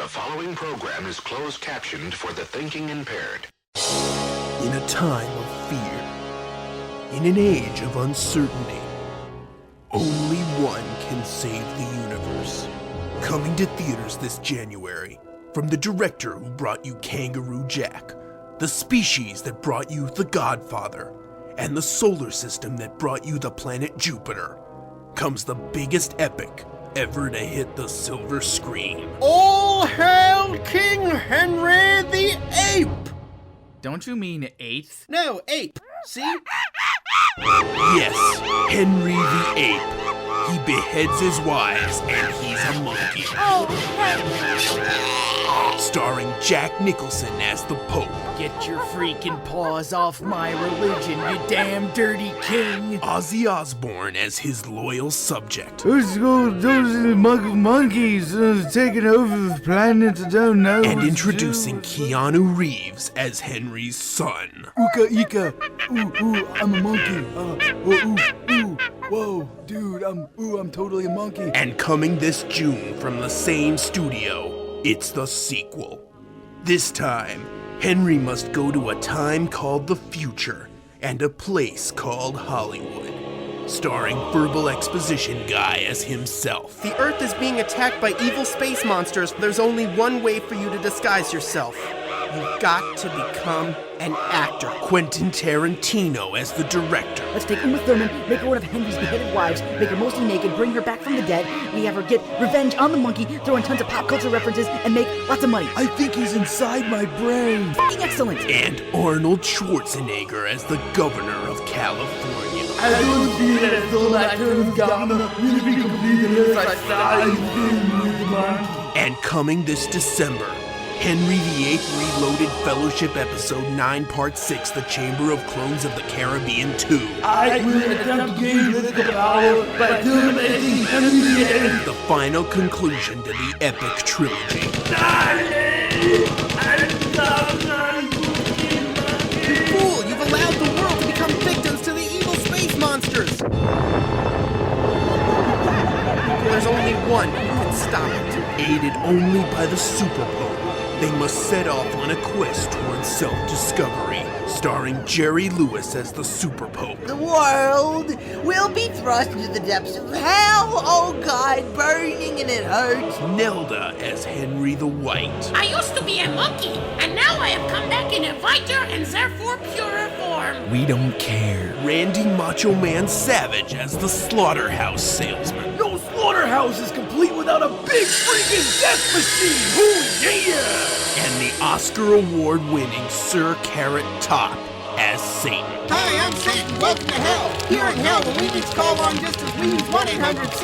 The following program is closed captioned for the thinking impaired. In a time of fear, in an age of uncertainty, only one can save the universe. Coming to theaters this January, from the director who brought you Kangaroo Jack, the species that brought you The Godfather, and the solar system that brought you the planet Jupiter, comes the biggest epic ever to hit the silver screen. All hail King Henry the Ape! Don't you mean eighth? No, ape. See? Yes, Henry the Ape. He beheads his wives and he's a monkey. Starring Jack Nicholson as the Pope. Get your freaking paws off my religion, you damn dirty king! Ozzy Osbourne as his loyal subject. Those monkeys taking over the planet. I don't know. And introducing Keanu Reeves as Henry's son. Ooka Ika. Ooh, I'm a monkey. Ooh. Whoa, dude, I'm totally a monkey. And coming this June from the same studio, it's the sequel. This time, Henry must go to a time called the future and a place called Hollywood. Starring Verbal Exposition Guy as himself. The Earth is being attacked by evil space monsters. There's only one way for you to disguise yourself. You've got to become an actor. Quentin Tarantino as the director. Let's take Uma Thurman, make her one of Henry's beheaded wives, make her mostly naked, bring her back from the dead. We have her get revenge on the monkey, throw in tons of pop culture references, and make lots of money. I think he's inside my brain. Fucking excellent! And Arnold Schwarzenegger as the governor of California. I don't feel as though that term governor will be completed unless I start with the monkey. And coming this December, Henry VIII Reloaded Fellowship Episode 9 Part 6, The Chamber of Clones of the Caribbean 2. I will attempt to gain political power by terminating Henry VIII. The final conclusion to the epic trilogy. You fool! You've allowed the world to become victims to the evil space monsters! There's only one who can stop it. Aided only by the Super Pope, they must set off on a quest towards self-discovery, starring Jerry Lewis as the Super Pope. The world will be thrust into the depths of hell, oh God, burning and it hurts. Nelda as Henry the White. I used to be a monkey, and now I have come back in a whiter and therefore purer form. We don't care. Randy Macho Man Savage as the Slaughterhouse Salesman. No slaughterhouse is complete without a big freaking death machine! Ooh, yeah! And the Oscar Award-winning Sir Carrot Top as Satan. Hi, I'm Satan. Welcome to hell. Here in hell, the Weenies call long distance Weenies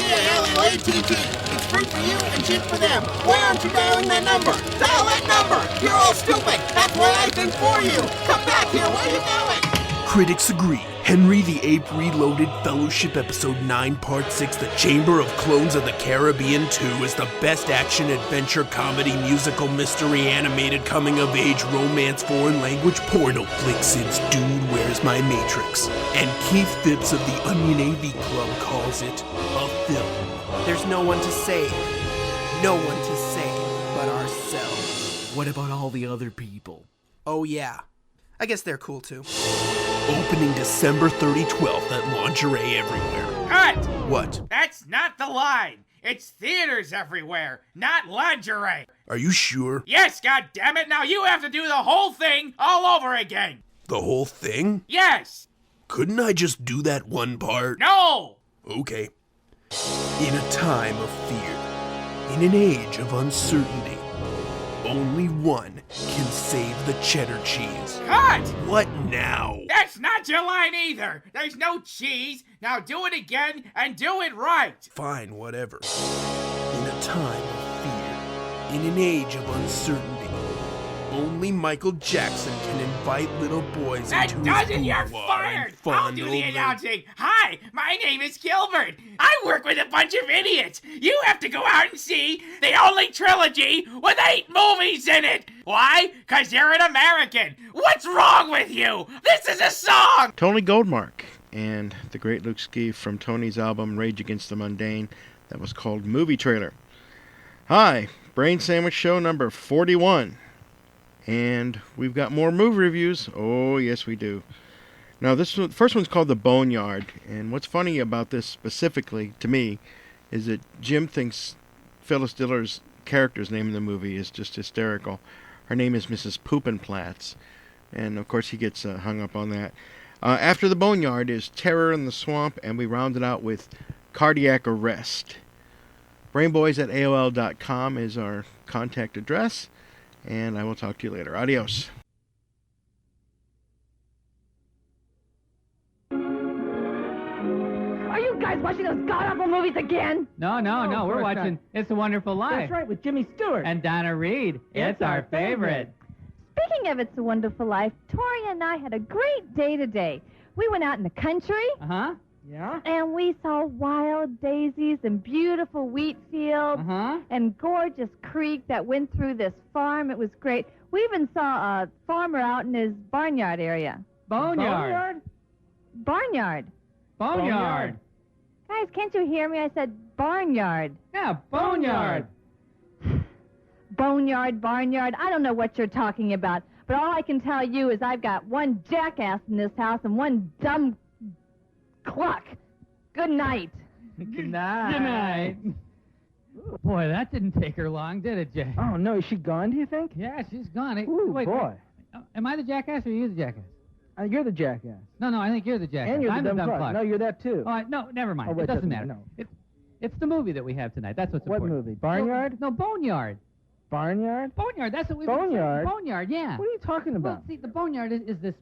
1-800-CALLATTT. It's free for you and cheap for them. Why aren't you dialing that number? Dial that number. You're all stupid. That's why I think for you. Come back here. Where are you going? Critics agree. Henry VIII Reloaded Fellowship Episode 9 Part 6 The Chamber of Clones of the Caribbean 2 is the best action, adventure, comedy, musical, mystery, animated, coming-of-age, romance, foreign language, porno flick since Dude, Where's My Matrix? And Keith Phipps of the Onion AV Club calls it a film. There's no one to save. No one to save but ourselves. What about all the other people? Oh yeah. I guess they're cool too. Opening December 12th at Lingerie Everywhere. Cut! What? That's not the line. It's theaters everywhere, not lingerie. Are you sure? Yes, goddammit, now you have to do the whole thing all over again. The whole thing? Yes. Couldn't I just do that one part? No! Okay. In a time of fear, in an age of uncertainty, only one can save the cheddar cheese. Cut! What now? That's not your line either. There's no cheese. Now do it again and do it right. Fine, whatever. In a time of fear, in an age of uncertainty, only Michael Jackson can invite little boys That into does his it, you're boudoir fired. and I'll do fondle the them. announcing. Hi, my name is Gilbert. I work with a bunch of idiots. You have to go out and see the only trilogy with 8 movies in it. Why? Because you're an American. What's wrong with you? This is a song. Tony Goldmark and the great Luke Ski from Tony's album Rage Against the Mundane that was called Movie Trailer. Hi, Brain Sandwich Show number 41. And we've got more movie reviews. Oh, yes, we do. Now, first one's called The Boneyard. And what's funny about this specifically, to me, is that Jim thinks Phyllis Diller's character's name in the movie is just hysterical. Her name is Mrs. Poopinplatz. And, of course, he gets hung up on that. After The Boneyard is Terror in the Swamp, and we round it out with Cardiac Arrest. Brainboys@AOL.com is our contact address, and I will talk to you later. Adios. Are you guys watching those god-awful movies again? No, we're watching It's a Wonderful Life. That's right, with Jimmy Stewart. And Donna Reed. It's our favorite. Speaking of It's a Wonderful Life, Tori and I had a great day today. We went out in the country. Uh-huh. Yeah? And we saw wild daisies and beautiful wheat fields and gorgeous creek that went through this farm. It was great. We even saw a farmer out in his barnyard area. Boneyard. Barnyard. Boneyard. Guys, can't you hear me? I said barnyard. Yeah, boneyard. Boneyard, barnyard. I don't know what you're talking about, but all I can tell you is I've got one jackass in this house and one dumb cluck. Good night. Good night. Good night. Boy, that didn't take her long, did it, Jay? Oh, no. Is she gone, do you think? Yeah, she's gone. Ooh, wait, boy. Am I the jackass or are you the jackass? You're the jackass. No, I think you're the jackass. And you're I'm the dumb cluck. cluck. No, you're that, too. No, never mind. Oh, wait, it doesn't matter. No. It's the movie that we have tonight. That's what's important. What movie? Barnyard? No, Boneyard. Barnyard? Boneyard. That's what we've Boneyard? been saying. Boneyard, yeah. What are you talking about? Well, see, the Boneyard is this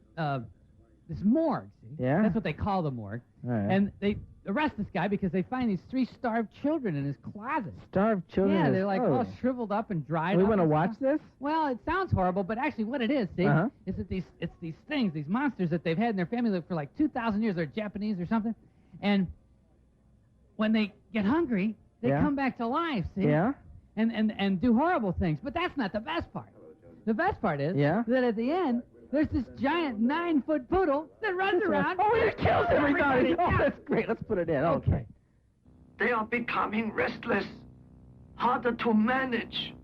morgue, see? Yeah? That's what they call the morgue. All right. And they arrest this guy because they find these 3 starved children in his closet. Starved children? Yeah, they're like all shriveled up and dried up. We want to watch this? Well, it sounds horrible, but actually what it is, see, is that it's these things, these monsters that they've had in their family for like 2,000 years. They're Japanese or something. And when they get hungry, they come back to life, see? Yeah? And do horrible things. But that's not the best part. The best part is that at the end, there's this giant 9-foot poodle that runs around. Oh, it kills everybody. Oh, that's great. Let's put it in. Okay. They are becoming restless, harder to manage.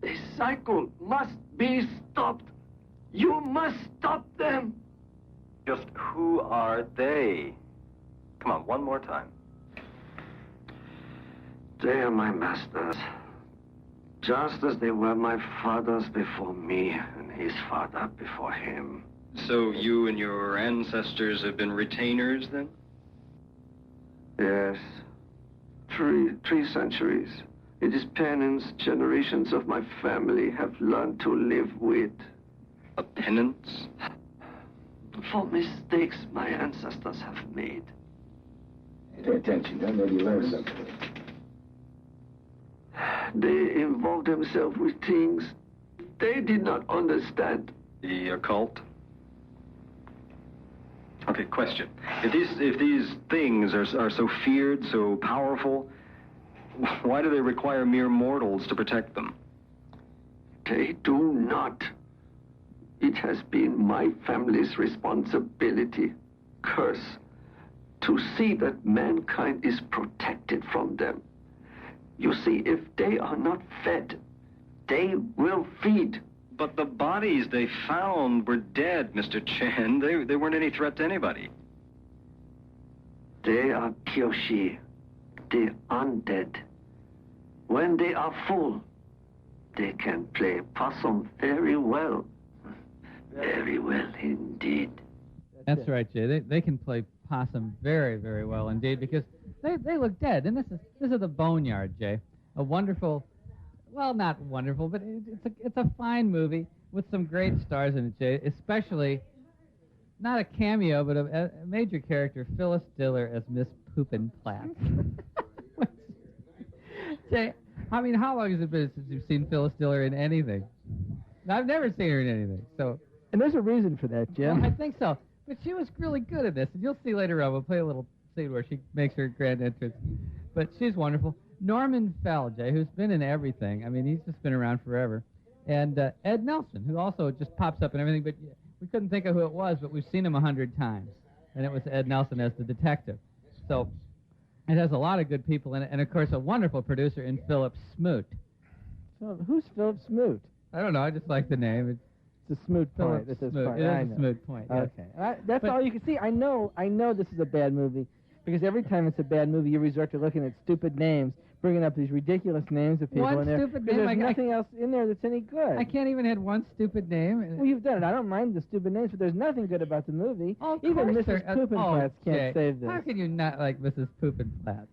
This cycle must be stopped. You must stop them. Just who are they? Come on, one more time. They are my masters, just as they were my fathers before me and his father before him. So you and your ancestors have been retainers, then? Yes. Three centuries. It is penance generations of my family have learned to live with. A penance? For mistakes my ancestors have made. Pay attention, then maybe learn something. They involved themselves with things they did not understand. The occult? Okay, question. If these things are so feared, so powerful, why do they require mere mortals to protect them? They do not. It has been my family's responsibility, curse, to see that mankind is protected from them. You see, if they are not fed, they will feed. But the bodies they found were dead, Mr. Chen. They weren't any threat to anybody. They are Kyoshi, the undead. When they are full, they can play possum very well. Very well indeed. That's right, Jay. They can play possum very, very well indeed because they look dead. And this is the Boneyard, Jay. A wonderful, well, not wonderful, but it's a fine movie with some great stars in it, Jay. Especially, not a cameo, but a major character, Phyllis Diller as Miss Poopinplatz. Jay, I mean, how long has it been since you've seen Phyllis Diller in anything? I've never seen her in anything, so. And there's a reason for that, Jim. Well, I think so. But she was really good at this, and you'll see later on. We'll play a little scene where she makes her grand entrance. But she's wonderful. Norman Fell, Jay, who's been in everything. I mean, he's just been around forever. And Ed Nelson, who also just pops up in everything. But we couldn't think of who it was, but we've seen him 100 times. And it was Ed Nelson as the detective. So it has a lot of good people in it. And, of course, a wonderful producer in Philip Smoot. Who's Philip Smoot? I don't know. I just like the name. It's a Smoot point. Philip This is Smoot. fine. It is I a know. Smoot point. Yes. Okay. That's But- all you can see. I know this is a bad movie because every time it's a bad movie, you resort to looking at stupid names, bringing up these ridiculous names of people One in there. stupid because name, There's I- nothing else in there that's any good. I can't even hit one stupid name. Well, you've done it. I don't mind the stupid names, but there's nothing good about the movie. Oh, of Even course Mrs. there- Poopenplatz Jay, can't save this. How can you not like Mrs. Poopenplatz?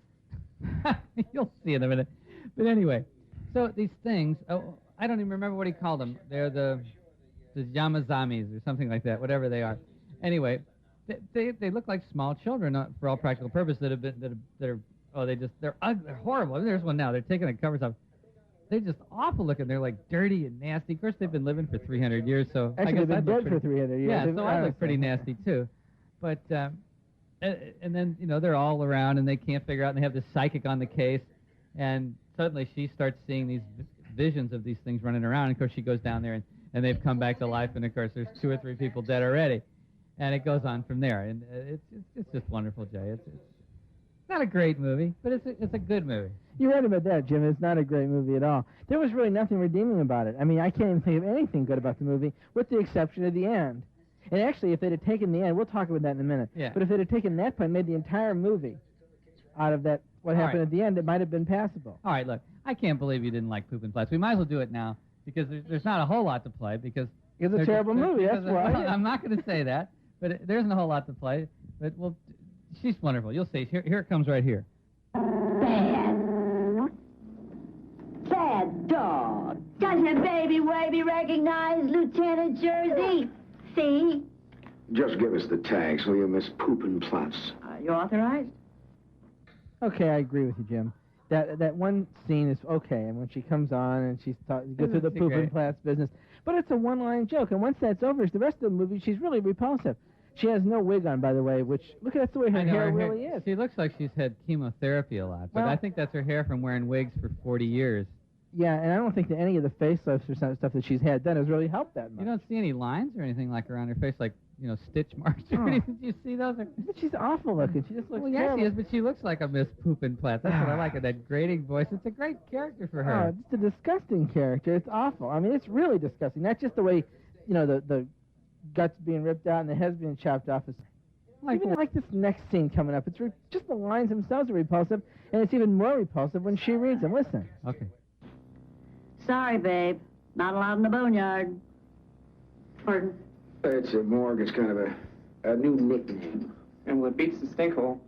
You'll see in a minute. But anyway, so these things, I don't even remember what he called them. They're the Yamazamis or something like that, whatever they are. Anyway, they look like small children for all practical purposes they're ugly, they're horrible. I mean, there's one now. They're taking the covers off. They're just awful looking. They're like dirty and nasty. Of course, they've been living for 300 years, so Actually, I guess they've been I'd look dead for pretty- 300 years. Yeah, They've- so I look honestly. pretty nasty too. But and then they're all around and they can't figure out. And they have this psychic on the case, and suddenly she starts seeing these visions of these things running around. And of course, she goes down there and they've come back to life. And of course, there's 2 or 3 people dead already, and it goes on from there. And it's just wonderful, Jay. It's not a great movie, but it's a good movie. You're right about that, Jim. It's not a great movie at all. There was really nothing redeeming about it. I mean, I can't even think of anything good about the movie, with the exception of the end. And actually, if they'd have taken the end, we'll talk about that in a minute. Yeah. But if they'd have taken that part and made the entire movie out of that, what All happened right. at the end, it might have been passable. All right, look, I can't believe you didn't like Poopenplatz. We might as well do it now because there's not a whole lot to play because It's a they're- terrible they're- movie, that's because- why. well, I'm not going to say that, but there isn't a whole lot to play. But she's wonderful. You'll see. Here it comes right here. Bad dog. Doesn't Baby Wavy recognize Lieutenant Jersey? See? Just give us the tags, will you, Miss Poopenplatz? You authorized? Okay, I agree with you, Jim. That one scene is okay, and when she comes on and she's go through the Isn't she great? Poopenplatz business, but it's a one-line joke, and once that's over, the rest of the movie, she's really repulsive. She has no wig on, by the way, which, look at that's the way her I know, hair her really is. She looks like she's had chemotherapy a lot, but Well- I think that's her hair from wearing wigs for 40 years. Yeah, and I don't think that any of the facelifts or stuff that she's had done has really helped that much. You don't see any lines or anything like around her face, like stitch marks or anything. Do you see those? But she's awful looking. She just looks Well, yes, terrible. she is, but she looks like a Miss Poopenplatz. That's what I like, that grating voice. It's a great character for her. Oh, it's a disgusting character. It's awful. I mean, it's really disgusting. Not just the way, the guts being ripped out and the heads being chopped off. Even like this next scene coming up. It's just the lines themselves are repulsive, and it's even more repulsive when she reads them. Listen. Okay. Sorry, babe. Not allowed in the boneyard. Pardon? It's a morgue. It's kind of a new nickname. And well, it beats the stinkhole.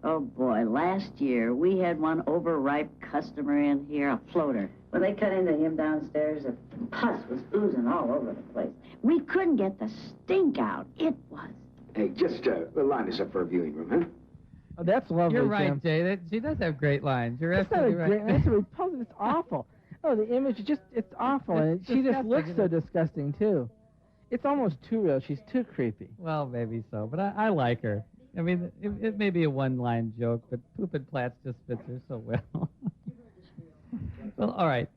Oh, boy. Last year, we had one overripe customer in here, a floater. When they cut into him downstairs, the pus was oozing all over the place. We couldn't get the stink out. It was. Hey, just line us up for a viewing room, huh? Oh, that's lovely, You're right, Jim. Jay. She does have great lines. You're It's not a absolutely right. great. It's a repulsive. It's awful. Oh, the image it's awful, and It's she just disgusting, looks isn't so it? disgusting too. It's almost too real. She's too creepy. Well, maybe so, but I like her. I mean, it may be a one-line joke, but Poopenplatz just fits her so well. Well, all right.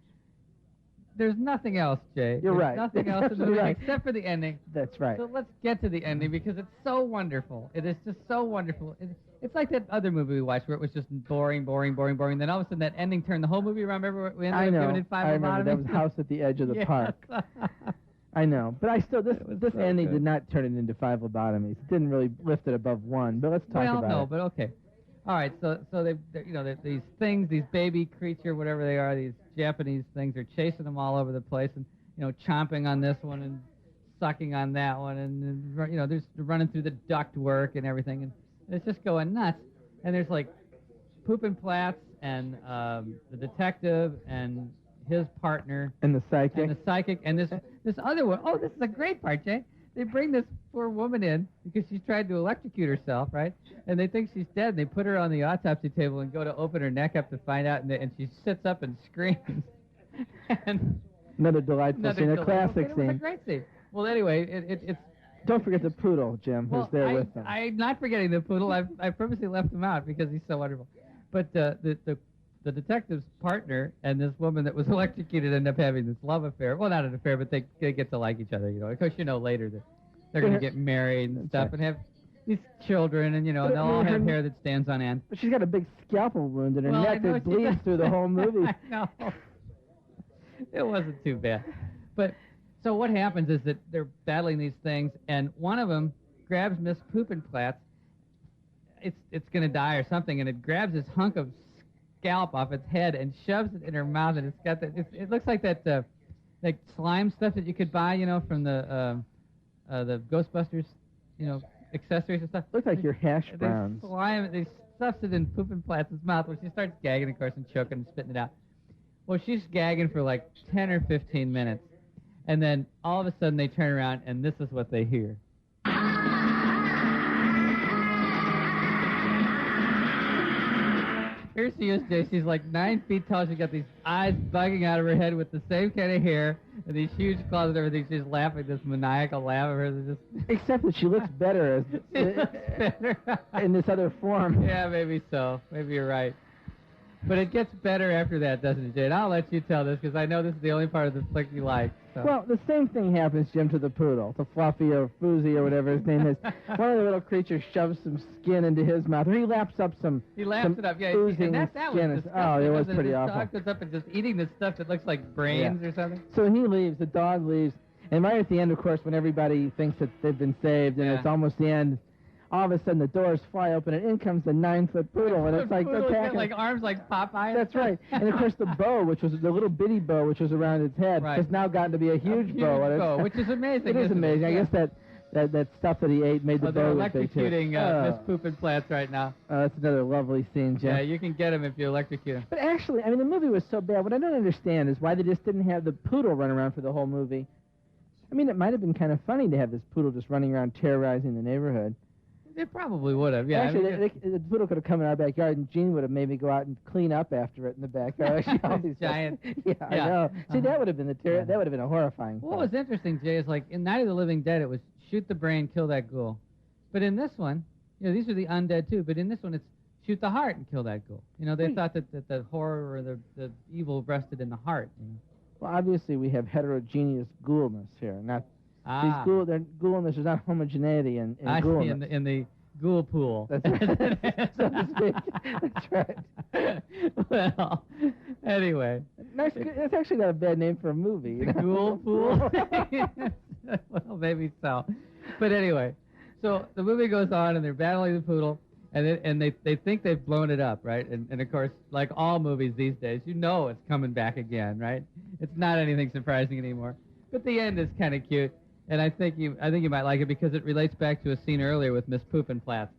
There's nothing else, Jay. You're There's right. Nothing else in the Absolutely movie right. except for the ending. That's right. So let's get to the ending because it's so wonderful. It is just so wonderful. It's like that other movie we watched where it was just boring. Then all of a sudden that ending turned the whole movie around. Remember we I ended up know. giving it 5 I remember that was lobotomies? House at the Edge of the Yes. Park. I know, but I still this so ending good. did not turn it into 5 lobotomies. It didn't really lift it above 1. But let's talk Well, about no, it. but okay. All right, so they're these things, these baby creature, whatever they are, these Japanese things, are chasing them all over the place, and chomping on this one and sucking on that one, and they're just running through the ductwork and everything, and it's just going nuts. And there's like Poopenplatz and the detective and his partner And the psychic. and this other one. Oh, this is a great part, Jay. They bring this poor woman in because she's tried to electrocute herself, right? And they think she's dead. And they put her on the autopsy table and go to open her neck up to find out, and she sits up and screams. And Another delightful scene, a classic It was a scene. great scene. Well, anyway, it's. Don't forget the poodle, Jim, who's there with them. I'm not forgetting the poodle. I purposely left him out because he's so wonderful. But the detective's partner and this woman that was electrocuted end up having this love affair. Well, not an affair, but they get to like each other. Of course, later that they're going to get married and stuff and have these children, and and they'll all have hair that stands on end. But she's got a big scalpel wound in her Well, I neck know that she bleeds does. through the whole movie. I know. It wasn't too bad. But so what happens is that they're battling these things, and one of them grabs Miss Poopenplatz. It's going to die or something, and it grabs this hunk of scalp off its head and shoves it in her mouth, and it's got that. It looks like that like slime stuff that you could buy, from the Ghostbusters, accessories and stuff. Looks like your hash They browns. slime. They stuffs it in Poopenplatz's mouth, where she starts gagging, of course, and choking and spitting it out. Well, she's gagging for like 10 or 15 minutes, and then all of a sudden they turn around, and this is what they hear. Here she is, Jay. She's like 9 feet tall. She's got these eyes bugging out of her head with the same kind of hair and these huge claws and everything. She's laughing, this maniacal laugh of hers. Just Except that she looks better in this other form. Yeah, maybe so. Maybe you're right. But it gets better after that, doesn't it, Jay? And I'll let you tell this, because I know this is the only part of the flick you like. So. Well, the same thing happens, Jim, to the poodle, to Fluffy or Foozy or whatever his name is. One of the little creatures shoves some skin into his mouth, or he laps up some. He laps it up, yeah. Oozing And that was skin. disgusting. Oh, it was This pretty awful. dog goes up and just eating this stuff that looks like brains or something. So he leaves. The dog leaves, and right at the end, of course, when everybody thinks that they've been saved and it's almost the end. All of a sudden, the doors fly open, and in comes the 9-foot poodle, and it's like Poodle's got, attacking. like arms like Popeye. That's right. And of course, the bow, which was the little bitty bow, which was around its head, has now gotten to be a huge bow. And bow, which is amazing. It is isn't amazing. It? I guess that stuff that he ate made the bow they're look big too. electrocuting Miss Poopenplatz right now. That's another lovely scene, Jim. Yeah, you can get him if you electrocute him. But actually, I mean, the movie was so bad. What I don't understand is why they just didn't have the poodle run around for the whole movie. I mean, it might have been kind of funny to have this poodle just running around terrorizing the neighborhood. They probably would have, yeah. Actually, the poodle could have come in our backyard, and Gene would have made me go out and clean up after it in the backyard. She always giant. Yeah, I know. See, that would have been that would have been a horrifying. What was interesting, Jay, is like in Night of the Living Dead, it was shoot the brain, kill that ghoul. But in this one, these are the undead too. But in this one, it's shoot the heart and kill that ghoul. They thought that the horror or the evil rested in the heart. Well, obviously, we have heterogeneous ghoulness here, not. These ghoulness is not homogeneity in ghoulness. In the ghoul pool. That's right. So to speak. That's right. Well, anyway. That's actually not a bad name for a movie. The ghoul pool? Well, maybe so. But anyway, so the movie goes on, and they're battling the poodle, and they think they've blown it up, right? And of course, like all movies these days, it's coming back again, right? It's not anything surprising anymore. But the end is kind of cute. And I think you might like it because it relates back to a scene earlier with Miss Poopenplatz.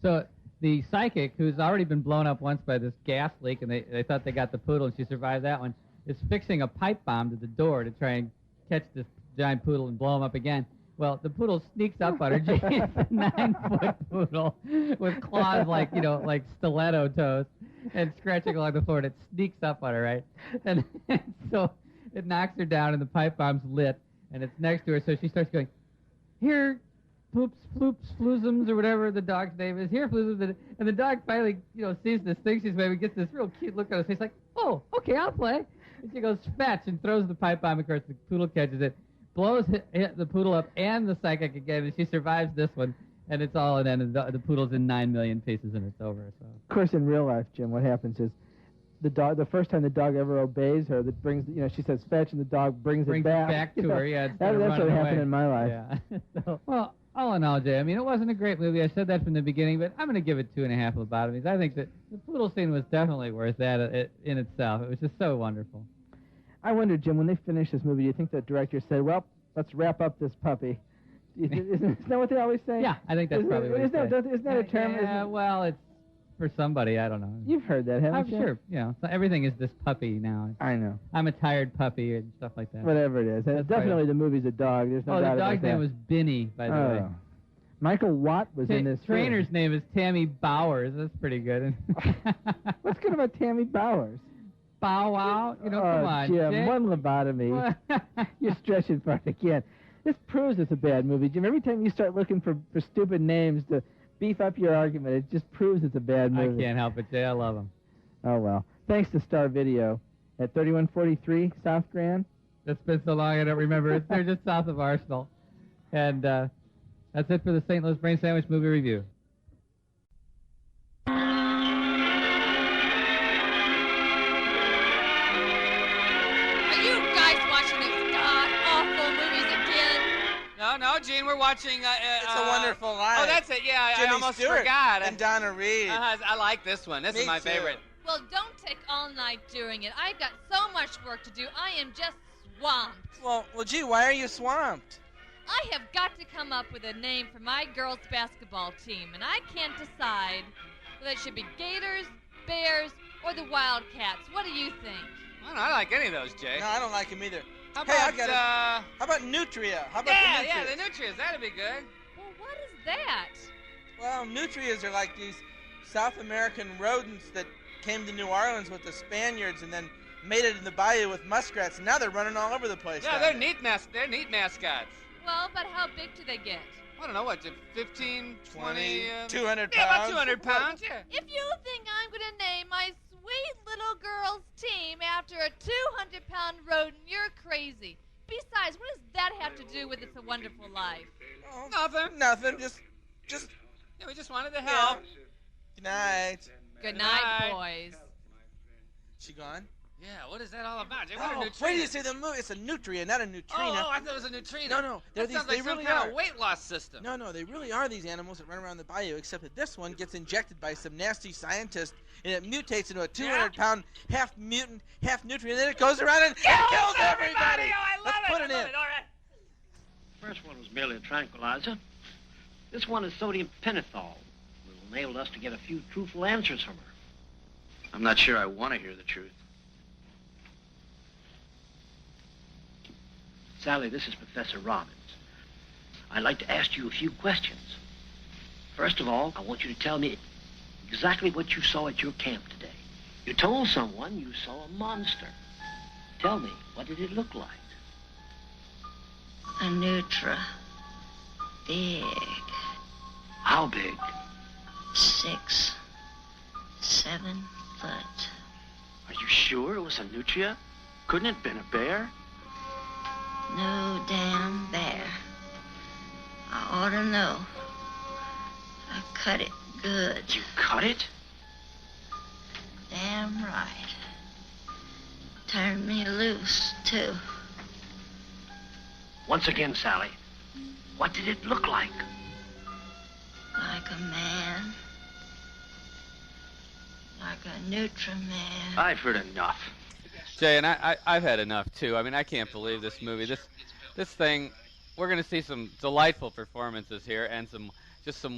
So the psychic, who's already been blown up once by this gas leak, and they thought they got the poodle, and she survived that one, is fixing a pipe bomb to the door to try and catch this giant poodle and blow him up again. Well, the poodle sneaks up on her. It's a 9-foot poodle with claws like stiletto toes and scratching along the floor, and it sneaks up on her, right? And so it knocks her down, and the pipe bomb's lit. And it's next to her, so she starts going, here, Poops, Floops, Floozums, or whatever the dog's name is. Here, Floozums. And the dog finally, sees this thing she's made, gets this real cute look on her face, like, oh, okay, I'll play. And she goes, fetch, and throws the pipe bomb. Of course, the poodle catches it, blows the poodle up and the psychic again, and she survives this one. And it's all an end, and the poodle's in 9 million pieces, and it's over. So. Of course, in real life, Jim, what happens is, the first time the dog ever obeys her, that brings, she says fetch, and the dog brings it back to her, yeah. That's what happened in my life. Yeah. So, well, all in all, Jay, I mean, it wasn't a great movie. I said that from the beginning, but I'm going to give it 2.5 lobotomies. I think that the poodle scene was definitely worth that in itself. It was just so wonderful. I wonder, Jim, when they finished this movie, do you think the director said, well, let's wrap up this puppy? Isn't that what they always say? Yeah, I think that's probably what they say. Isn't that a term? Yeah, well, it's for somebody, I don't know. You've heard that, haven't you? I'm sure. So everything is this puppy now. I know. I'm a tired puppy and stuff like that. Whatever it is. Definitely the movie's a dog. There's no doubt about that. The dog's name was Binny, by the way. Michael Watt was in this trainer's name is Tammy Bowers. That's pretty good. What's good about Tammy Bowers? Bow Wow? Come on, Jim, Jay. one lobotomy. You're stretching for it again. This proves it's a bad movie, Jim. Every time you start looking for stupid names to beef up your argument, it just proves it's a bad movie. I can't help it, Jay. I love them. Oh, well. Thanks to Star Video at 3143 South Grand. It's been so long I don't remember. They're just south of Arsenal. And that's it for the St. Louis Brain Sandwich Movie Review. No, Gene, we're watching. It's a Wonderful Life. Oh, that's it. Yeah, I Jimmy almost Stewart forgot. and Donna Reed. I like this one. This is my favorite. Well, don't take all night doing it. I've got so much work to do. I am just swamped. Well, gee, why are you swamped? I have got to come up with a name for my girls' basketball team, and I can't decide whether it should be Gators, Bears, or the Wildcats. What do you think? I don't like any of those, Jay. No, I don't like them either. How Hey, I about, got it. How about Nutria? How about yeah, the yeah, Nutrias? the Nutrias. That'd be good. Well, what is that? Well, Nutrias are like these South American rodents that came to New Orleans with the Spaniards and then made it in the bayou with muskrats, and now they're running all over the place. Yeah, they're neat mascots. Well, but how big do they get? I don't know, what, 15, 20, 200 yeah, about pounds? 200 pounds, yeah. If you think I'm going to name my sweet little girls' team after a 200-pound rodent, you're crazy. Besides, what does that have to do with It's a Wonderful Life? Oh, Nothing. Just. Yeah, we just wanted to help. Good night. Good night, boys. She gone? Yeah, what is that all about? Jay, what Oh, are wait till you see the movie. It's a nutria, not a neutrina. Oh, I thought it was a neutrino. No, That sounds like they some really kind are. of weight loss system. No, they really are these animals that run around the bayou, except that this one gets injected by some nasty scientist, and it mutates into a 200-pound half mutant, half nutrient, and then it goes around and kills everybody. Oh, I love Let's it. put I it love in. it. All right. First one was merely a tranquilizer. This one is sodium pentothal. Will enable us to get a few truthful answers from her. I'm not sure I want to hear the truth. Sally, this is Professor Robbins. I'd like to ask you a few questions. First of all, I want you to tell me exactly what you saw at your camp today. You told someone you saw a monster. Tell me, what did it look like? A Nutra. Big. How big? 6, 7 foot. Are you sure it was a nutria? Couldn't it have been a bear? No damn bear. I ought to know. I cut it good. You cut it? Damn right. Turned me loose, too. Once again, Sally, what did it look like? Like a man. Like a Nutriman. I've heard enough. Jay, and I've had enough too. I mean, I can't believe this movie. This thing, we're going to see some delightful performances here, and some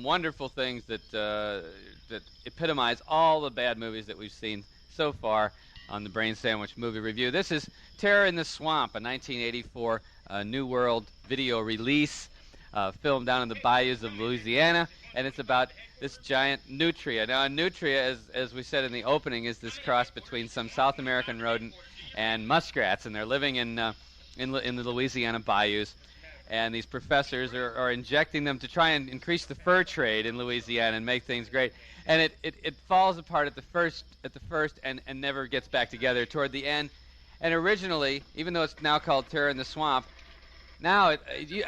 wonderful things that epitomize all the bad movies that we've seen so far on the Brain Sandwich Movie Review. This is Terror in the Swamp, a 1984 New World video release, filmed down in the bayous of Louisiana, and it's about this giant nutria. Now, a nutria, as we said in the opening, is this cross between some South American rodent and muskrats, and they're living in the Louisiana bayous. And these professors are injecting them to try and increase the fur trade in Louisiana and make things great. And it falls apart at the first and never gets back together toward the end. And originally, even though it's now called Terror in the Swamp, now it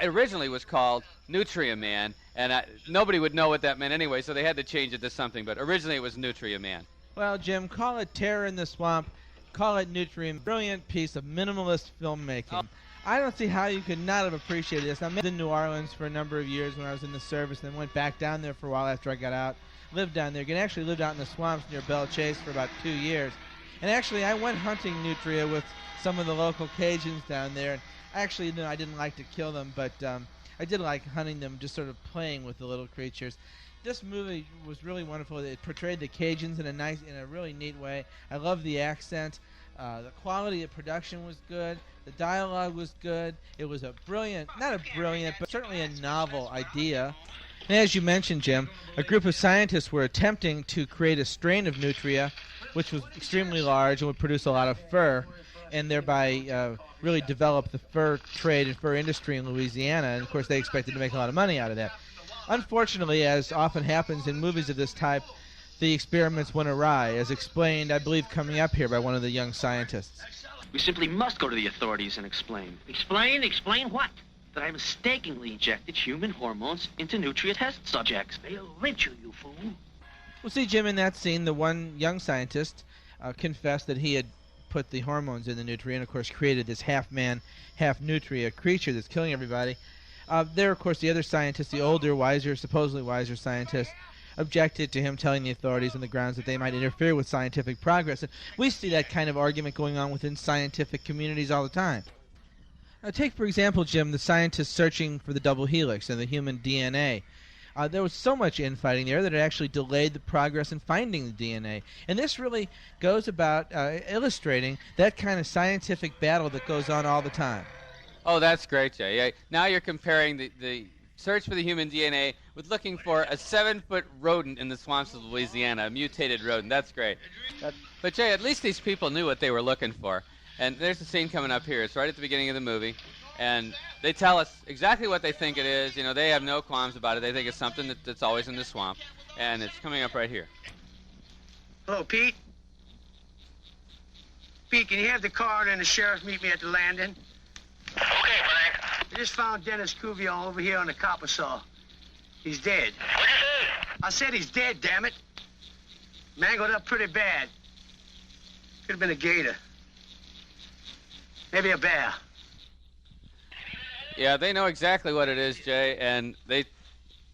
originally was called Nutria Man, and nobody would know what that meant anyway, so they had to change it to something. But originally it was Nutria Man. Well, Jim, call it Terror in the Swamp, call it Nutrient. Brilliant piece of minimalist filmmaking. I don't see how you could not have appreciated this. I lived in New Orleans for a number of years when I was in the service, and then went back down there for a while after I got out. Lived down there. Actually lived out in the swamps near Belle Chase for about 2 years. And actually, I went hunting nutria with some of the local Cajuns down there. And actually, no, I didn't like to kill them, but I did like hunting them, just sort of playing with the little creatures. This movie was really wonderful. It portrayed the Cajuns in a really neat way. I love the accent. The quality of production was good. The dialogue was good. It was a brilliant, not a brilliant, but certainly a novel idea. And as you mentioned, Jim, a group of scientists were attempting to create a strain of nutria which was extremely large and would produce a lot of fur, and thereby really develop the fur trade and fur industry in Louisiana. And, of course, they expected to make a lot of money out of that. Unfortunately, as often happens in movies of this type, the experiments went awry, as explained, I believe, coming up here by one of the young scientists. We simply must go to the authorities and explain. Explain? Explain what? That I mistakenly injected human hormones into nutria test subjects. They'll lynch you, you fool. Well, see, Jim, in that scene, the one young scientist confessed that he had put the hormones in the nutria and, of course, created this half-man, half-nutria creature that's killing everybody. There, of course, the other scientists, the older, wiser, supposedly wiser scientists, objected to him telling the authorities on the grounds that they might interfere with scientific progress. And we see that kind of argument going on within scientific communities all the time. Now, take, for example, Jim, the scientists searching for the double helix and the human DNA. There was so much infighting there that it actually delayed the progress in finding the DNA. And this really goes about illustrating that kind of scientific battle that goes on all the time. Oh, that's great, Jay. Yeah, now you're comparing the search for the human DNA with looking for a 7-foot rodent in the swamps of Louisiana, a mutated rodent. That's great. But, Jay, at least these people knew what they were looking for. And there's a scene coming up here. It's right at the beginning of the movie. And they tell us exactly what they think it is. You know, they have no qualms about it. They think it's something that's always in the swamp. And it's coming up right here. Hello, Pete. Pete, can you have the coroner and the sheriff meet me at the landing? Okay, Frank. I just found Dennis Cuvion over here on the copper saw. He's dead. What'd you say? I said he's dead, damn it. Mangled up pretty bad. Could have been a gator. Maybe a bear. Yeah, they know exactly what it is, Jay, and they,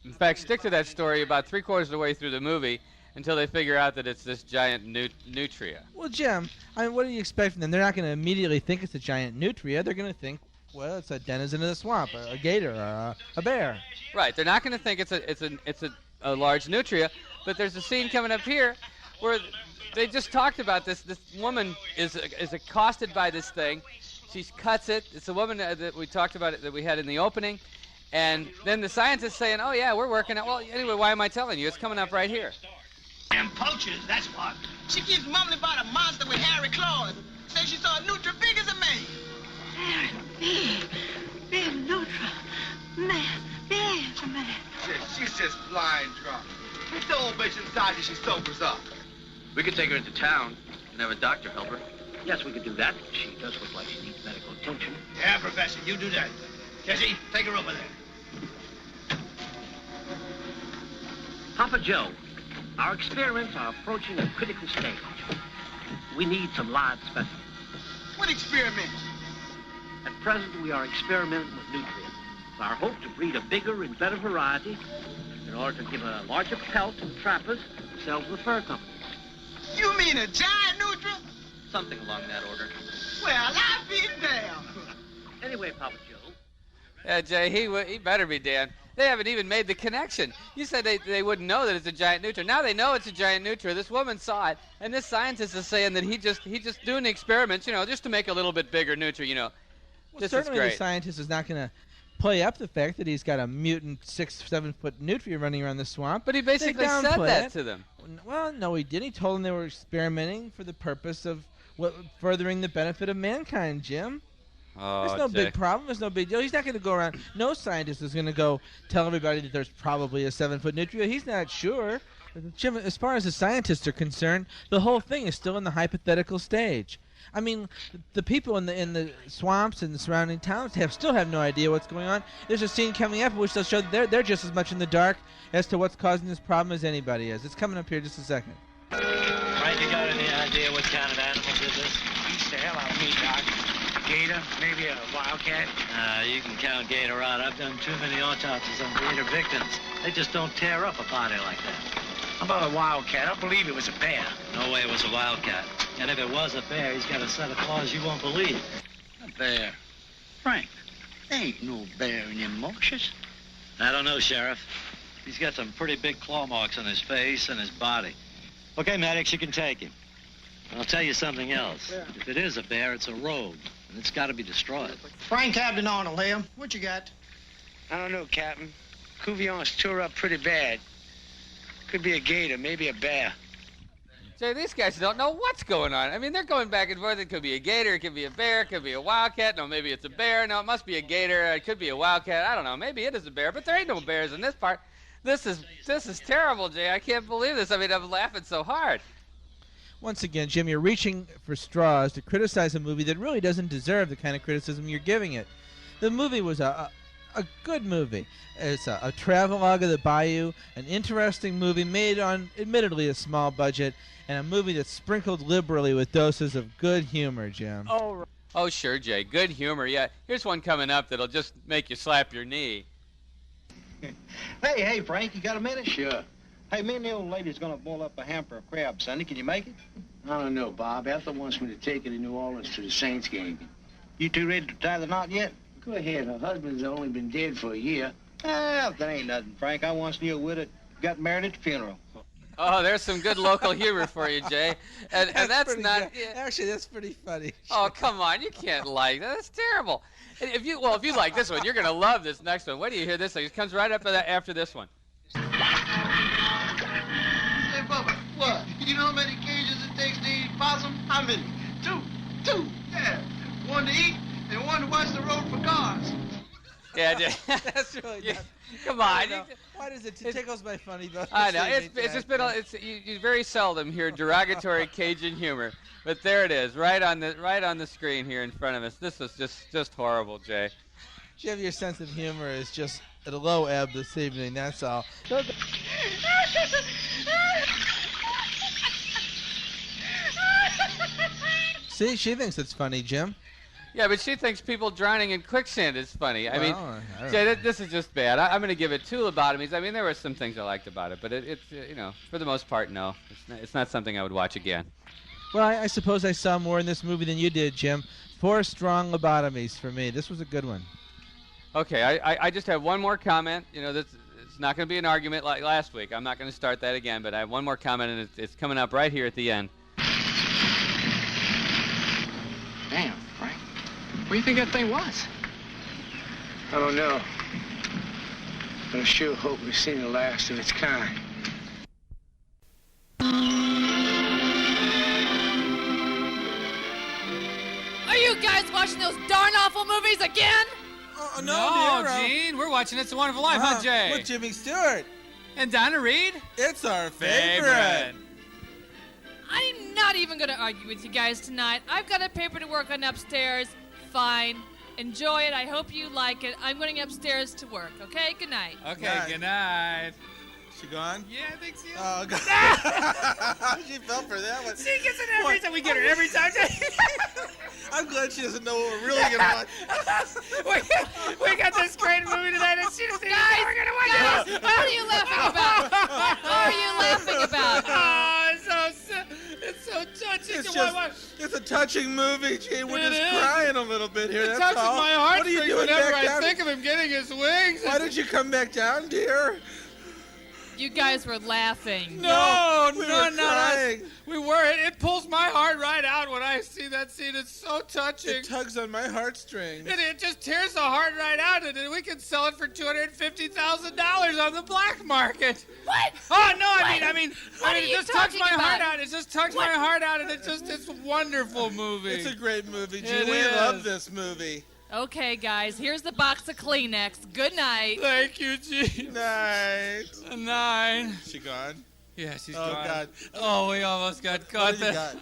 in fact, stick to that story about 3/4 of the way through the movie until they figure out that it's this giant nutria. Well, Jim, I mean, what do you expect from them? They're not going to immediately think it's a giant nutria. They're going to think, well, it's a denizen of the swamp, a gator, or a bear. Right. They're not going to think it's a large nutria, but there's a scene coming up here where they just talked about this. This woman is accosted by this thing. She cuts it. It's a woman that we talked about it, that we had in the opening. And then the scientist saying, oh, yeah, we're working it. Well, anyway, why am I telling you? It's coming up right here. Them poachers, that's what. She keeps mumbling about a monster with hairy claws. Says she saw a nutria big as a man. Big neutral. Man, big as a man. She's just blind drunk. Put the old bitch inside till she sobers up. We could take her into town and have a doctor help her. Yes, we could do that. She does look like she needs medical attention. Yeah, Professor, you do that. Jesse, take her over there. Papa Joe, our experiments are approaching a critical stage. We need some live specimens. What experiments? At present, we are experimenting with nutrients. It's our hope to breed a bigger and better variety in order to give a larger pelt to the trappers who sell to the fur companies. You mean a giant nutria? Something along that order. Well, I'll be damned. Anyway, Papa Joe. Yeah, Jay, he better be damned. They haven't even made the connection. You said they wouldn't know that it's a giant nutria. Now they know it's a giant nutria. This woman saw it, and this scientist is saying that he just doing the experiments, you know, just to make a little bit bigger nutria, you know. Well, this certainly is great. the scientist is not going to play up the fact that he's got a mutant 6-7 foot nutria running around the swamp. But he basically They said downplay that it. to them. Well, no, he didn't. He told them they were experimenting for the purpose of furthering the benefit of mankind, Jim. Oh, There's no Jay. big problem. There's no big deal. He's not going to go around. No scientist is going to go tell everybody that there's probably a 7-foot nutria. He's not sure. Jim, as far as the scientists are concerned, the whole thing is still in the hypothetical stage. I mean, the people in the swamps and the surrounding towns still have no idea what's going on. There's a scene coming up in which they'll show that they're just as much in the dark as to what's causing this problem as anybody is. It's coming up here in just a second. Frank, you got any idea what kind of animal did this? Beats the hell out of me, Doc. Gator? Maybe a wildcat? You can count gator out. I've done too many autopsies on gator victims. They just don't tear up a body like that. How about a wildcat? I believe it was a bear. No way it was a wildcat. And if it was a bear, he's got a set of claws you won't believe. A bear? Frank, there ain't no bear in them marshes. I don't know, Sheriff. He's got some pretty big claw marks on his face and his body. Okay, Maddox, you can take him. I'll tell you something else. Yeah. If it is a bear, it's a rogue, and it's got to be destroyed. Frank Captain Arnold here. What you got? I don't know, Captain. Cuvion's tore up pretty bad. Could be a gator, maybe a bear. Jay, these guys don't know what's going on. I mean, they're going back and forth. It could be a gator, it could be a bear, it could be a wildcat. No, maybe it's a bear. No, it must be a gator. It could be a wildcat. I don't know. Maybe it is a bear, but there ain't no bears in this part. This is terrible, Jay. I can't believe this. I mean, I'm laughing so hard. Once again, Jim, you're reaching for straws to criticize a movie that really doesn't deserve the kind of criticism you're giving it. The movie was a good movie. It's a travelogue of the bayou, an interesting movie made on admittedly a small budget, and a movie that's sprinkled liberally with doses of good humor, Jim. Oh, Oh, sure, Jay. Good humor. Yeah, here's one coming up that'll just make you slap your knee. Hey, Frank, you got a minute? Sure. Hey, me and the old lady's gonna boil up a hamper of crab Sunday. Can you make it? I don't know, Bob. Ethel wants me to take her to New Orleans to the Saints game. You two ready to tie the knot yet? Go ahead. Her husband's only been dead for a year. Well, that ain't nothing, Frank. I once knew a widow got married at the funeral. Oh, there's some good local humor for you, Jay. And that's not... Good. Actually, that's pretty funny. Oh, come on. You can't like that. That's terrible. If you like this one, you're going to love this next one. Wait till you hear this thing. It comes right after this one. Hey, Bubba, what? You know how many cages it takes to eat possum? How many? Two. Yeah. One to eat and one to watch the road for cars. Yeah, Jay. That's really nice. Come on. Why does it tickles my funny bone? I know. It's just been you very seldom hear derogatory Cajun humor, but there it is, right on the screen here in front of us. This is just horrible, Jay. Jim, your sense of humor is just at a low ebb this evening. That's all. See, she thinks it's funny, Jim. Yeah, but she thinks people drowning in quicksand is funny. I mean, Jay, this is just bad. I'm going to give it 2 lobotomies. I mean, there were some things I liked about it, but it's for the most part, no. It's not something I would watch again. Well, I suppose I saw more in this movie than you did, Jim. 4 strong lobotomies for me. This was a good one. Okay, I just have one more comment. It's not going to be an argument like last week. I'm not going to start that again, but I have one more comment, and it's coming up right here at the end. Damn, Frank. What do you think that thing was? I don't know. But I sure hope we've seen the last of its kind. Are you guys watching those darn awful movies again? No, Gene, we're watching It's a Wonderful Life, huh, Jay? With Jimmy Stewart. And Donna Reed? It's our favorite. I'm not even going to argue with you guys tonight. I've got a paper to work on upstairs. Fine. Enjoy it. I hope you like it. I'm going upstairs to work, okay? Good night. Okay, good night. She gone? Yeah, I think so. Oh, God. She fell for that one. She gets it every time. We get her every time. I'm glad she doesn't know what we're really going to watch. we got this great movie tonight, and she doesn't even know we're going to watch it. What are you laughing about? What are you laughing about? Oh, it's so touching. It's a touching movie, Gene. We're just crying a little bit here. It That's touches all. my heart What are you doing whenever back I down? think of him getting his wings. Why did you come back down, dear? You guys were laughing. No, we were not us. crying. We were. It pulls my heart right out when I see that scene. It's so touching. It tugs on my heartstrings. It just tears the heart right out, and we can sell it for $250,000 on the black market. What? Oh no! I mean, What are it you just tugs talking my about? heart out. It just tugs my heart out, and it's a wonderful movie. It's a great movie, Gene. It We is. love this movie. Okay, guys, here's the box of Kleenex. Good night. Thank you, Gene. Night. 9. She gone? Yeah, she's Oh, gone. God. Oh, we almost got What caught do you got?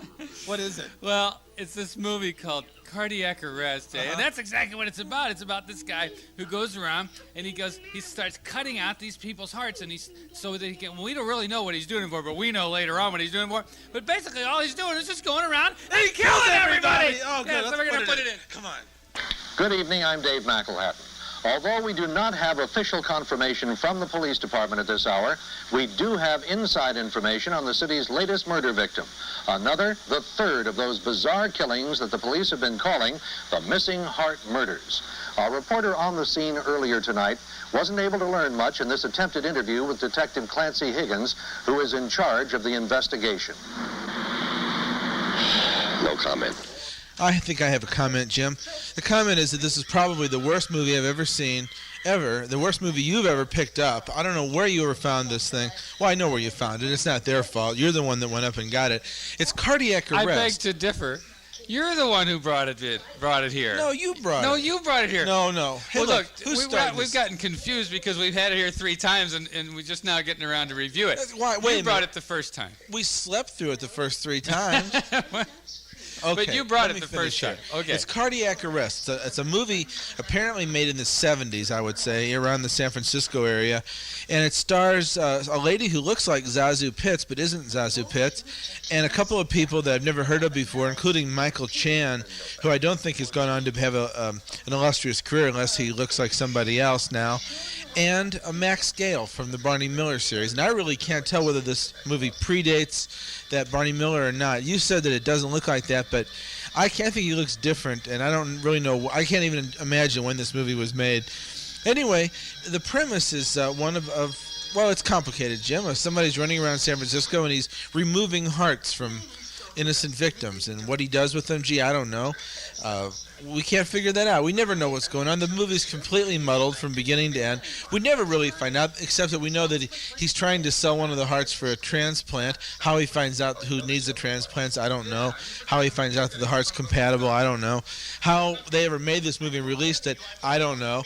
What is it? Well, it's this movie called Cardiac Arrest, Jay, and that's exactly what it's about. It's about this guy who goes around and he starts cutting out these people's hearts, and so that he can. We don't really know what he's doing it for, but we know later on what he's doing it for. But basically, all he's doing is just going around and he kills everybody. Oh, good. Yeah, Let's so we're gonna put put it in. Come on. Good evening, I'm Dave McElhatton. Although we do not have official confirmation from the police department at this hour, we do have inside information on the city's latest murder victim. The third of those bizarre killings that the police have been calling the missing heart murders. Our reporter on the scene earlier tonight wasn't able to learn much in this attempted interview with Detective Clancy Higgins, who is in charge of the investigation. No comment. I think I have a comment, Jim. The comment is that this is probably the worst movie I've ever seen, ever. The worst movie you've ever picked up. I don't know where you ever found this thing. Well, I know where you found it. It's not their fault. You're the one that went up and got it. It's Cardiac Arrest. I beg to differ. You're the one who brought it here. No, you brought it. No, you brought it here. No. Hey, Well, look, who's we've gotten confused because we've had it here 3 times, and we're just now getting around to review it. Wait you a brought minute. it the first time. We slept through it the first 3 times. Okay, But you brought let it me the finish first time. here. Okay. It's Cardiac Arrest. It's a movie apparently made in the 70s, I would say, around the San Francisco area. And it stars a lady who looks like Zazu Pitts, but isn't Zazu Pitts, and a couple of people that I've never heard of before, including Michael Chan, who I don't think has gone on to have an illustrious career unless he looks like somebody else now, and Max Gale from the Barney Miller series. And I really can't tell whether this movie predates that Barney Miller or not. You said that it doesn't look like that, but I think he looks different, and I don't really know. I can't even imagine when this movie was made. Anyway, the premise is one of well, it's complicated, Jim. Somebody's running around San Francisco, and he's removing hearts from innocent victims, and what he does with them, gee, I don't know. We can't figure that out. We never know what's going on. The movie's completely muddled from beginning to end. We never really find out, except that we know that he's trying to sell one of the hearts for a transplant. How he finds out who needs the transplants, I don't know. How he finds out that the heart's compatible, I don't know. How they ever made this movie and released it, I don't know.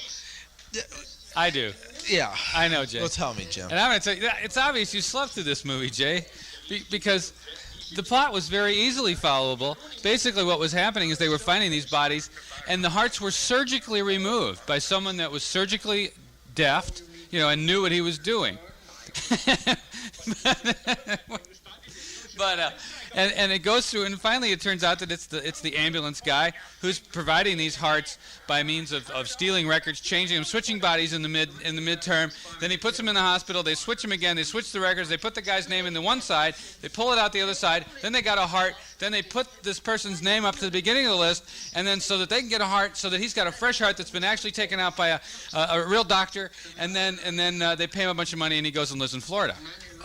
I do. Yeah. I know, Jay. Well, tell me, Jim. And I'm going to tell you, it's obvious you slept through this movie, Jay, because the plot was very easily followable. Basically, what was happening is they were finding these bodies, and the hearts were surgically removed by someone that was surgically deft, and knew what he was doing. But and it goes through, and finally it turns out that it's the ambulance guy who's providing these hearts by means of stealing records, changing them, switching bodies in the midterm. Then he puts them in the hospital. They switch them again. They switch the records. They put the guy's name in the one side. They pull it out the other side. Then they got a heart. Then they put this person's name up to the beginning of the list, and then so that they can get a heart, so that he's got a fresh heart that's been actually taken out by a real doctor. And then they pay him a bunch of money, and he goes and lives in Florida.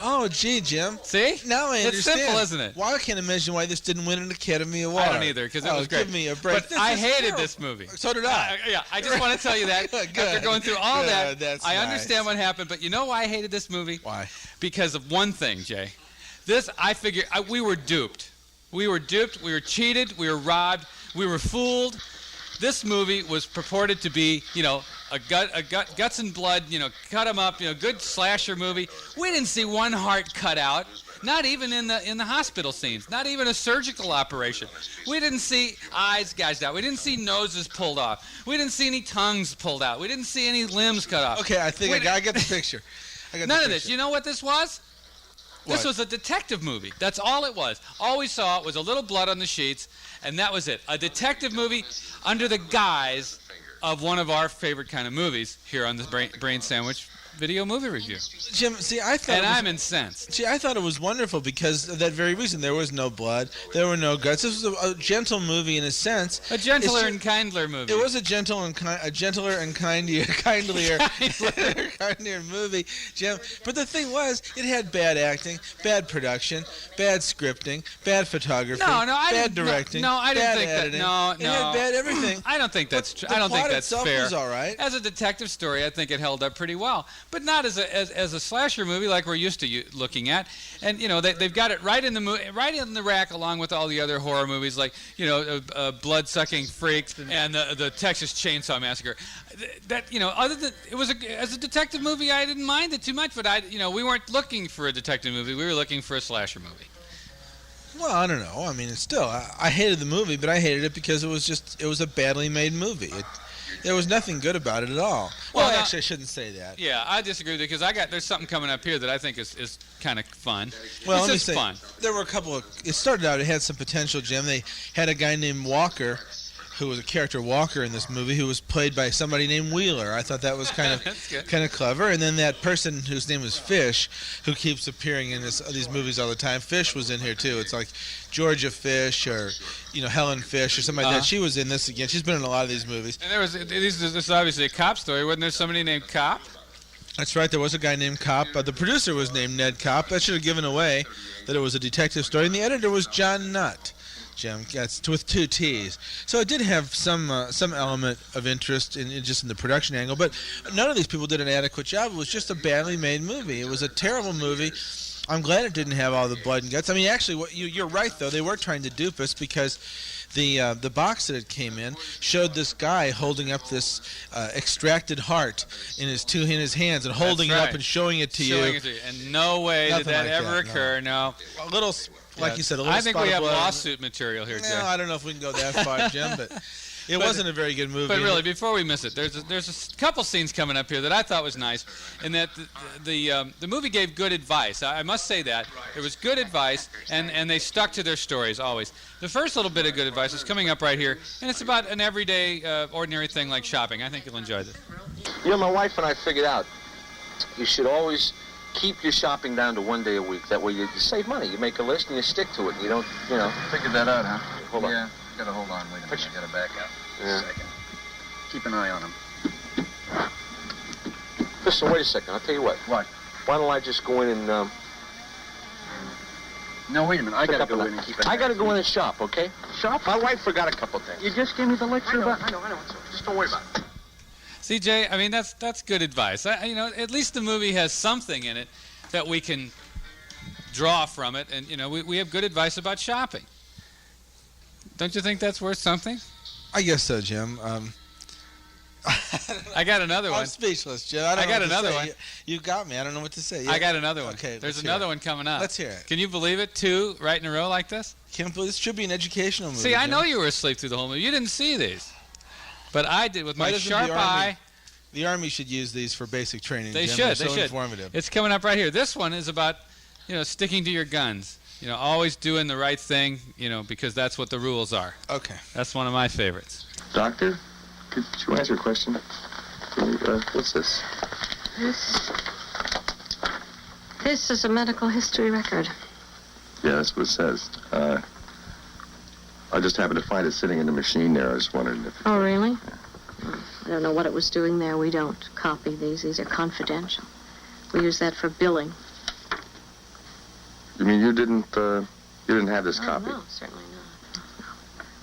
Oh, gee, Jim. See? Now I understand. It's simple, isn't it? Well, I can't imagine why this didn't win an Academy Award. I don't either, because it was great. Give me a break. But I hated this movie. So did I. Yeah, I just want to tell you that. After going through all that, I understand nice. what happened. But you know why I hated this movie? Why? Because of one thing, Jay. I figured we were duped. We were duped. We were cheated. We were robbed. We were fooled. This movie was purported to be, a guts and blood, cut them up, good slasher movie. We didn't see one heart cut out, not even in the hospital scenes, not even a surgical operation. We didn't see eyes gouged out. We didn't see noses pulled off. We didn't see any tongues pulled out. We didn't see any limbs cut off. Okay, I think I get the picture. None of this. You know what this was? What? This was a detective movie. That's all it was. All we saw was a little blood on the sheets, and that was it. A detective movie under the guise of one of our favorite kind of movies here on the Brain Sandwich Video Movie Review. Jim, see, I thought... And I'm incensed. See, I thought it was wonderful because of that very reason. There was no blood. There were no guts. This was a gentle movie in a sense. A gentler and kindler movie. It was a gentler and kindlier movie, Jim. But the thing was, it had bad acting, bad production, bad scripting, bad photography, bad directing, I didn't bad think editing. that. It had bad everything. I don't think that's true. The I don't think plot that's itself fair. was all right. As a detective story, I think it held up pretty well, but not as a slasher movie like we're used to looking at. And they've got it right in the rack along with all the other horror movies like Blood-Sucking Freaks and the Texas Chainsaw Massacre. That other than it was as a detective movie, I didn't mind it too much. But we weren't looking for a detective movie. We were looking for a slasher movie. Well, I don't know. I mean, it's still I hated the movie, but I hated it because it was a badly made movie. There was nothing good about it at all. Well, actually, I shouldn't say that. Yeah, I disagree with you because there's something coming up here that I think is kind of fun. Well, it's let me just say, fun. There were a couple of. It started out. It had some potential, Jim. They had a guy named Walker, who was a character Walker in this movie, who was played by somebody named Wheeler. I thought that was kind of clever. And then that person whose name was Fish, who keeps appearing in these movies all the time. Fish was in here too. It's like Georgia Fish or Helen Fish or something like that. She was in this again. She's been in a lot of these movies. And this is obviously a cop story. Wasn't there somebody named Cop? That's right. There was a guy named Cop. The producer was named Ned Cop. That should have given away that it was a detective story. And the editor was John Nutt. Jim, that's with 2 T's. So it did have some element of interest in the production angle, but none of these people did an adequate job. It was just a badly made movie. It was a terrible movie. I'm glad it didn't have all the blood and guts. I mean, actually, you're right though. They were trying to dupe us because the box that it came in showed this guy holding up this extracted heart in his hands and holding it up and showing it to you. And no way did that ever occur. No. A little Like you said, a little I think spot we of have blood. lawsuit material here, Jay. No, I don't know if we can go that far, Jim, but it wasn't a very good movie. But really, before we miss it, there's a couple scenes coming up here that I thought was nice, and that the movie gave good advice. I must say that it was good advice, and they stuck to their stories always. The first little bit of good advice is coming up right here, and it's about an everyday, ordinary thing like shopping. I think you'll enjoy this. You know, my wife and I figured out you should always keep your shopping down to 1 day a week. That way you save money. You make a list and you stick to it. You don't, you know. Figured that out, huh? Hold on. Yeah, gotta hold on. Wait a minute. I gotta back up. Yeah. A second. Keep an eye on him. Listen, wait a second. I'll tell you what. What? Why don't I just go in and, No, wait a minute. I pick gotta up go an- in and keep an I eye gotta on go him. in and shop, okay? Shop? My wife forgot a couple things. You just gave me the lecture about... I know. Just don't worry about it. See, Jay, I mean, that's good advice. You know, at least the movie has something in it that we can draw from it, and, you know, we have good advice about shopping. Don't you think that's worth something? I guess so, Jim. I got another one. I'm speechless, Jim. I got know what to another say. one. You got me. I don't know what to say. I got another one. Okay, There's let's hear another it. one coming up. Let's hear it. Can you believe it? 2 right in a row like this? Can't believe this should be an educational movie. See, I Jim. know you were asleep through the whole movie. You didn't see these. But I did with Why my doesn't sharp the Army- eye. The Army should use these for basic training. They Jim. should. They're They so should. informative. It's coming up right here. This one is about, you know, sticking to your guns. You know, always doing the right thing, you know, because that's what the rules are. Okay. That's one of my favorites. Doctor, could you answer a question? What's this? This is a medical history record. Yeah, that's what it says. I just happened to find it sitting in the machine there. I was wondering if... Oh, really? I don't know what it was doing there. We don't copy these. These are confidential. We use that for billing. You mean you didn't have this copy? No, certainly not. No.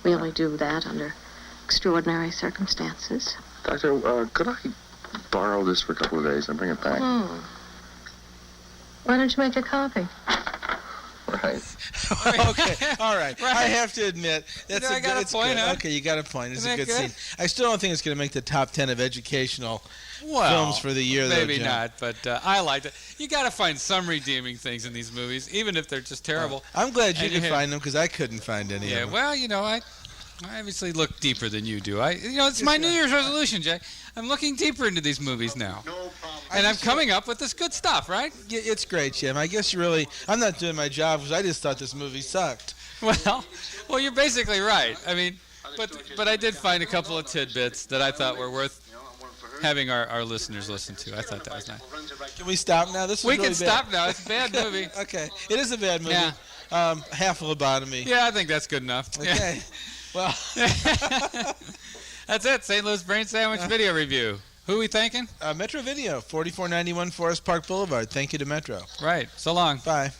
We only do that under extraordinary circumstances. Doctor, could I borrow this for a couple of days and bring it back? Why don't you make a copy? Right. Okay, all right. I have to admit that's I got a it's point, good. huh? Okay, you got a point. It's Isn't a that good good? scene. I still don't think it's going to make the top 10 of educational Well, films for the year. maybe though, Jim. not, but I liked it. You got to find some redeeming things in these movies, even if they're just terrible. I'm glad you And could have- find them because I couldn't find any Yeah, of them. well, you know, I obviously look deeper than you do. It's my New Year's resolution, Jay. I'm looking deeper into these movies now. No problem. And I'm coming up with this good stuff, right? Yeah, it's great, Jim. I guess I'm not doing my job because I just thought this movie sucked. Well, you're basically right. I mean, but I did find a couple of tidbits that I thought were worth having our listeners listen to. I thought that was nice. Can we stop now? This is We really can stop now. It's a bad movie. Okay, it is a bad movie. Yeah. Half a lobotomy. Yeah, I think that's good enough. Okay. Well, that's it. St. Louis Brain Sandwich video review. Who are we thanking? Metro Video, 4491 Forest Park Boulevard. Thank you to Metro. Right. So long. Bye.